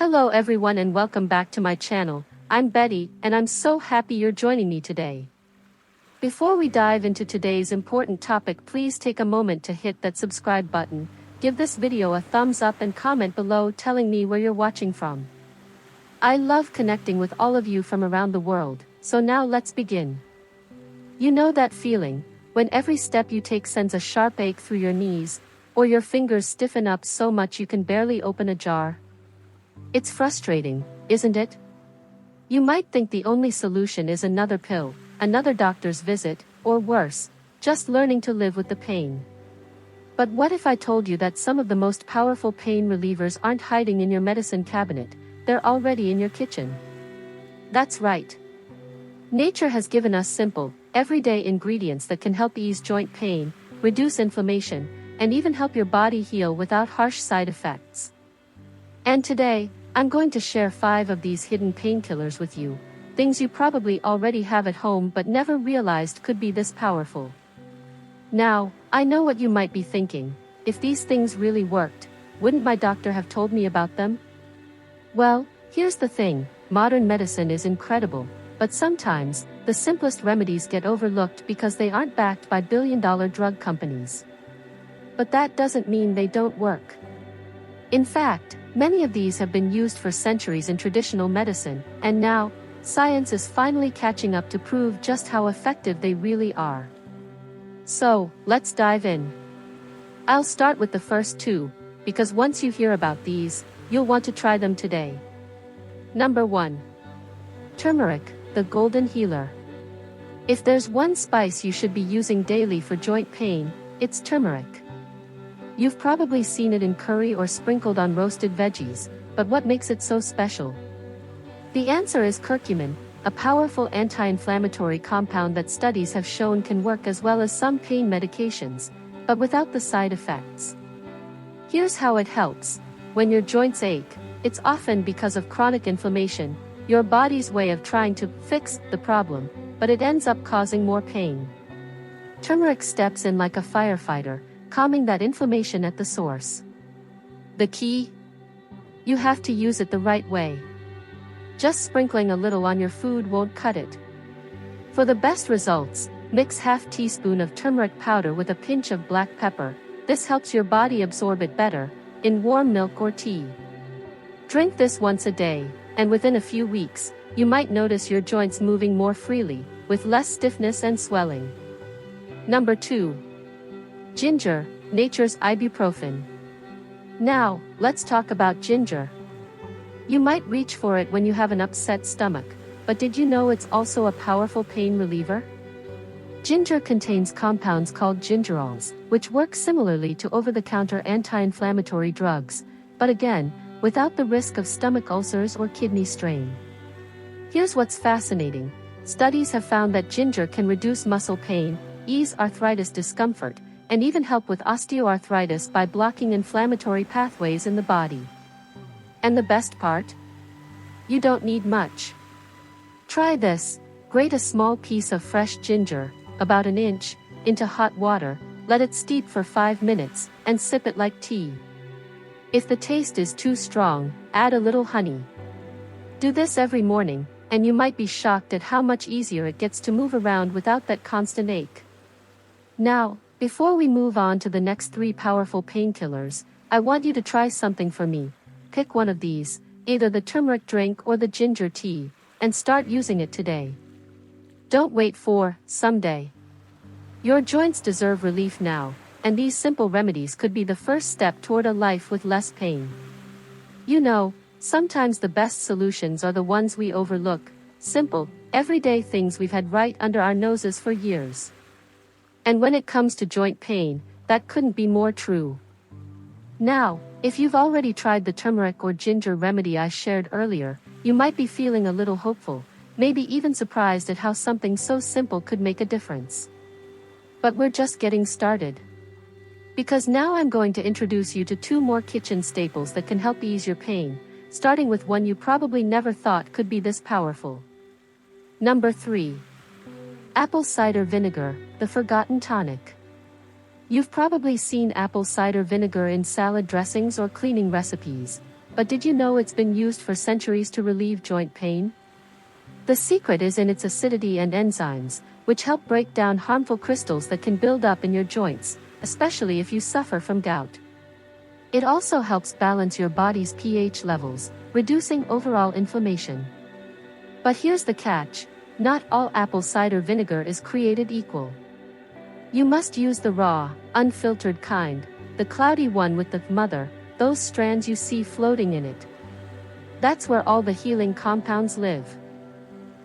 Hello everyone and welcome back to my channel. I'm Betty and I'm so happy you're joining me today. Before we dive into today's important topic, please take a moment to hit that subscribe button, give this video a thumbs up and comment below telling me where you're watching from. I love connecting with all of you from around the world, so now let's begin. You know that feeling, when every step you take sends a sharp ache through your knees, or your fingers stiffen up so much you can barely open a jar? It's frustrating, isn't it? You might think the only solution is another pill, another doctor's visit, or worse, just learning to live with the pain. But what if I told you that some of the most powerful pain relievers aren't hiding in your medicine cabinet, they're already in your kitchen? That's right. Nature has given us simple, everyday ingredients that can help ease joint pain, reduce inflammation, and even help your body heal without harsh side effects. And today, I'm going to share 5 of these hidden painkillers with you, things you probably already have at home but never realized could be this powerful. Now, I know what you might be thinking: if these things really worked, wouldn't my doctor have told me about them? Well, here's the thing: modern medicine is incredible, but sometimes, the simplest remedies get overlooked because they aren't backed by billion-dollar drug companies. But that doesn't mean they don't work. In fact, many of these have been used for centuries in traditional medicine, and now, science is finally catching up to prove just how effective they really are. So, let's dive in. I'll start with the first 2, because once you hear about these, you'll want to try them today. Number 1. Turmeric, the golden healer. If there's one spice you should be using daily for joint pain, it's turmeric. You've probably seen it in curry or sprinkled on roasted veggies, but what makes it so special? The answer is curcumin, a powerful anti-inflammatory compound that studies have shown can work as well as some pain medications, but without the side effects. Here's how it helps. When your joints ache, it's often because of chronic inflammation, your body's way of trying to fix the problem, but it ends up causing more pain. Turmeric steps in like a firefighter, calming that inflammation at the source. The key? You have to use it the right way. Just sprinkling a little on your food won't cut it. For the best results, mix ½ teaspoon of turmeric powder with a pinch of black pepper. This helps your body absorb it better, in warm milk or tea. Drink this once a day, and within a few weeks, you might notice your joints moving more freely, with less stiffness and swelling. Number 2. Ginger, nature's ibuprofen. Now, let's talk about ginger. You might reach for it when you have an upset stomach, but did you know it's also a powerful pain reliever? Ginger contains compounds called gingerols, which work similarly to over-the-counter anti-inflammatory drugs, but again, without the risk of stomach ulcers or kidney strain. Here's what's fascinating. Studies have found that ginger can reduce muscle pain, ease arthritis discomfort, and even help with osteoarthritis by blocking inflammatory pathways in the body. And the best part? You don't need much. Try this: grate a small piece of fresh ginger, about an inch, into hot water, let it steep for 5 minutes, and sip it like tea. If the taste is too strong, add a little honey. Do this every morning, and you might be shocked at how much easier it gets to move around without that constant ache. Now, before we move on to the next 3 powerful painkillers, I want you to try something for me. Pick one of these, either the turmeric drink or the ginger tea, and start using it today. Don't wait for someday. Your joints deserve relief now, and these simple remedies could be the first step toward a life with less pain. You know, sometimes the best solutions are the ones we overlook, simple, everyday things we've had right under our noses for years. And when it comes to joint pain, that couldn't be more true. Now, if you've already tried the turmeric or ginger remedy I shared earlier, you might be feeling a little hopeful, maybe even surprised at how something so simple could make a difference. But we're just getting started. Because now I'm going to introduce you to 2 more kitchen staples that can help ease your pain, starting with one you probably never thought could be this powerful. Number 3. Apple cider vinegar, the forgotten tonic. You've probably seen apple cider vinegar in salad dressings or cleaning recipes, but did you know it's been used for centuries to relieve joint pain? The secret is in its acidity and enzymes, which help break down harmful crystals that can build up in your joints, especially if you suffer from gout. It also helps balance your body's pH levels, reducing overall inflammation. But here's the catch: not all apple cider vinegar is created equal. You must use the raw, unfiltered kind, the cloudy one with the mother, those strands you see floating in it. That's where all the healing compounds live.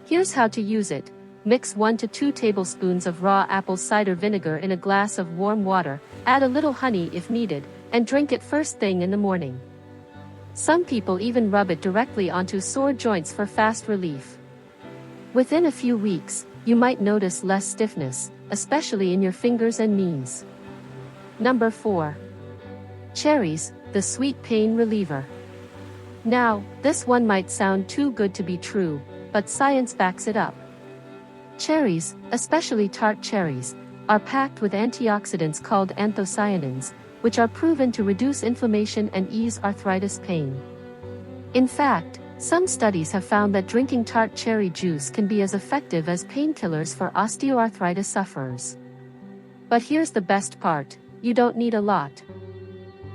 Here's how to use it. Mix 1 to 2 tablespoons of raw apple cider vinegar in a glass of warm water, add a little honey if needed, and drink it first thing in the morning. Some people even rub it directly onto sore joints for fast relief. Within a few weeks, you might notice less stiffness, especially in your fingers and knees. Number 4. Cherries, the sweet pain reliever. Now, this one might sound too good to be true, but science backs it up. Cherries, especially tart cherries, are packed with antioxidants called anthocyanins, which are proven to reduce inflammation and ease arthritis pain. In fact, some studies have found that drinking tart cherry juice can be as effective as painkillers for osteoarthritis sufferers. But here's the best part: you don't need a lot.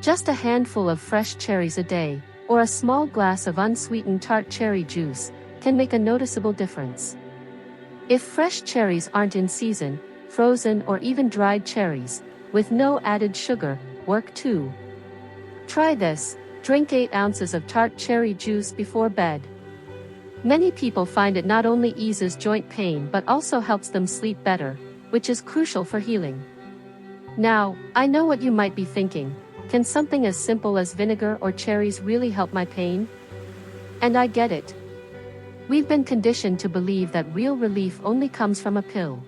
Just a handful of fresh cherries a day, or a small glass of unsweetened tart cherry juice, can make a noticeable difference. If fresh cherries aren't in season, frozen or even dried cherries, with no added sugar, work too. Try this: drink 8 ounces of tart cherry juice before bed. Many people find it not only eases joint pain but also helps them sleep better, which is crucial for healing. Now, I know what you might be thinking: can something as simple as vinegar or cherries really help my pain? And I get it. We've been conditioned to believe that real relief only comes from a pill.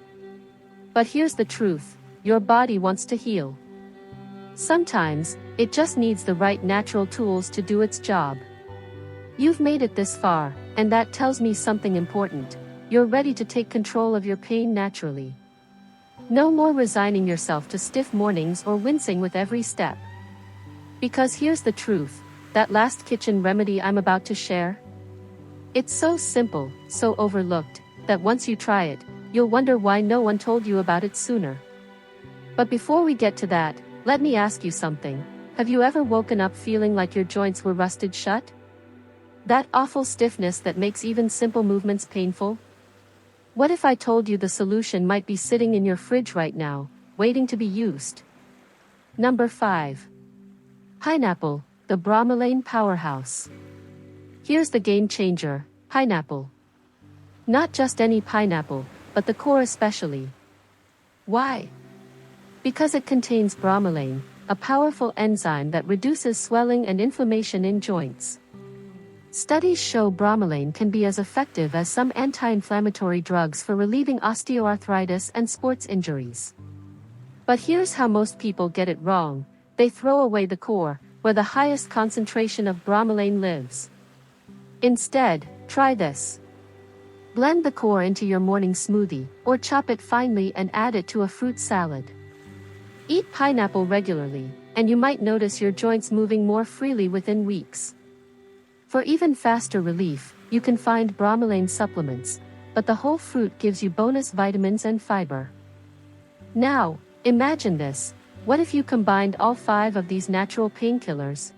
But here's the truth: your body wants to heal. Sometimes, it just needs the right natural tools to do its job. You've made it this far, and that tells me something important: you're ready to take control of your pain naturally. No more resigning yourself to stiff mornings or wincing with every step. Because here's the truth: that last kitchen remedy I'm about to share? It's so simple, so overlooked, that once you try it, you'll wonder why no one told you about it sooner. But before we get to that, let me ask you something. Have you ever woken up feeling like your joints were rusted shut? That awful stiffness that makes even simple movements painful? What if I told you the solution might be sitting in your fridge right now, waiting to be used? Number 5. Pineapple, the bromelain powerhouse. Here's the game changer: pineapple. Not just any pineapple, but the core especially. Why? Because it contains bromelain, a powerful enzyme that reduces swelling and inflammation in joints. Studies show bromelain can be as effective as some anti-inflammatory drugs for relieving osteoarthritis and sports injuries. But here's how most people get it wrong: they throw away the core, where the highest concentration of bromelain lives. Instead, try this. Blend the core into your morning smoothie, or chop it finely and add it to a fruit salad. Eat pineapple regularly, and you might notice your joints moving more freely within weeks. For even faster relief, you can find bromelain supplements, but the whole fruit gives you bonus vitamins and fiber. Now, imagine this: what if you combined all 5 of these natural painkillers?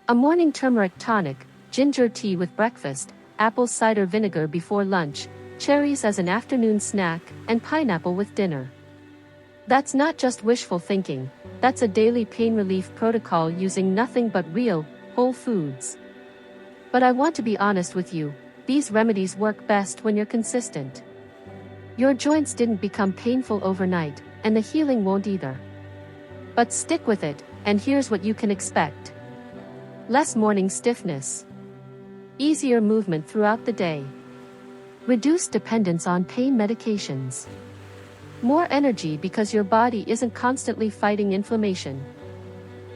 A morning turmeric tonic, ginger tea with breakfast, apple cider vinegar before lunch, cherries as an afternoon snack, and pineapple with dinner. That's not just wishful thinking, that's a daily pain relief protocol using nothing but real, whole foods. But I want to be honest with you: these remedies work best when you're consistent. Your joints didn't become painful overnight, and the healing won't either. But stick with it, and here's what you can expect: less morning stiffness, easier movement throughout the day, reduced dependence on pain medications, more energy because your body isn't constantly fighting inflammation.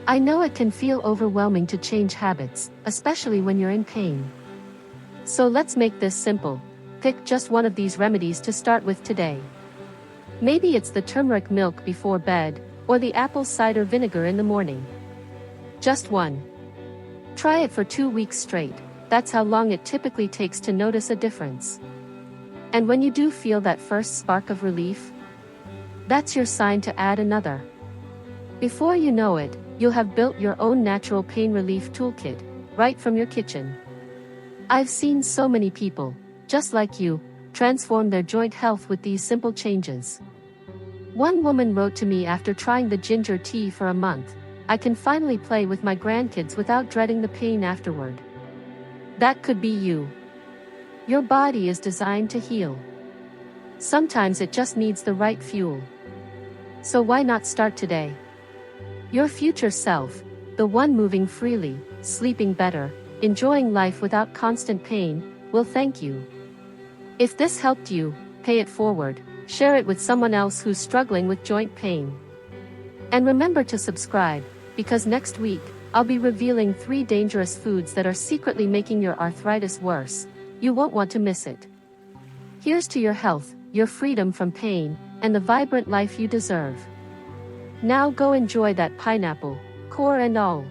I know it can feel overwhelming to change habits, especially when you're in pain. So let's make this simple. Pick just one of these remedies to start with today. Maybe it's the turmeric milk before bed, or the apple cider vinegar in the morning. Just one. Try it for 2 weeks straight. That's how long it typically takes to notice a difference. And when you do feel that first spark of relief, that's your sign to add another. Before you know it, you'll have built your own natural pain relief toolkit, right from your kitchen. I've seen so many people, just like you, transform their joint health with these simple changes. One woman wrote to me after trying the ginger tea for a month, "I can finally play with my grandkids without dreading the pain afterward." That could be you. Your body is designed to heal. Sometimes it just needs the right fuel. So why not start today? Your future self, the one moving freely, sleeping better, enjoying life without constant pain, will thank you. If this helped you, pay it forward, share it with someone else who's struggling with joint pain. And remember to subscribe, because next week, I'll be revealing 3 dangerous foods that are secretly making your arthritis worse. You won't want to miss it. Here's to your health, your freedom from pain, and the vibrant life you deserve. Now go enjoy that pineapple, core and all.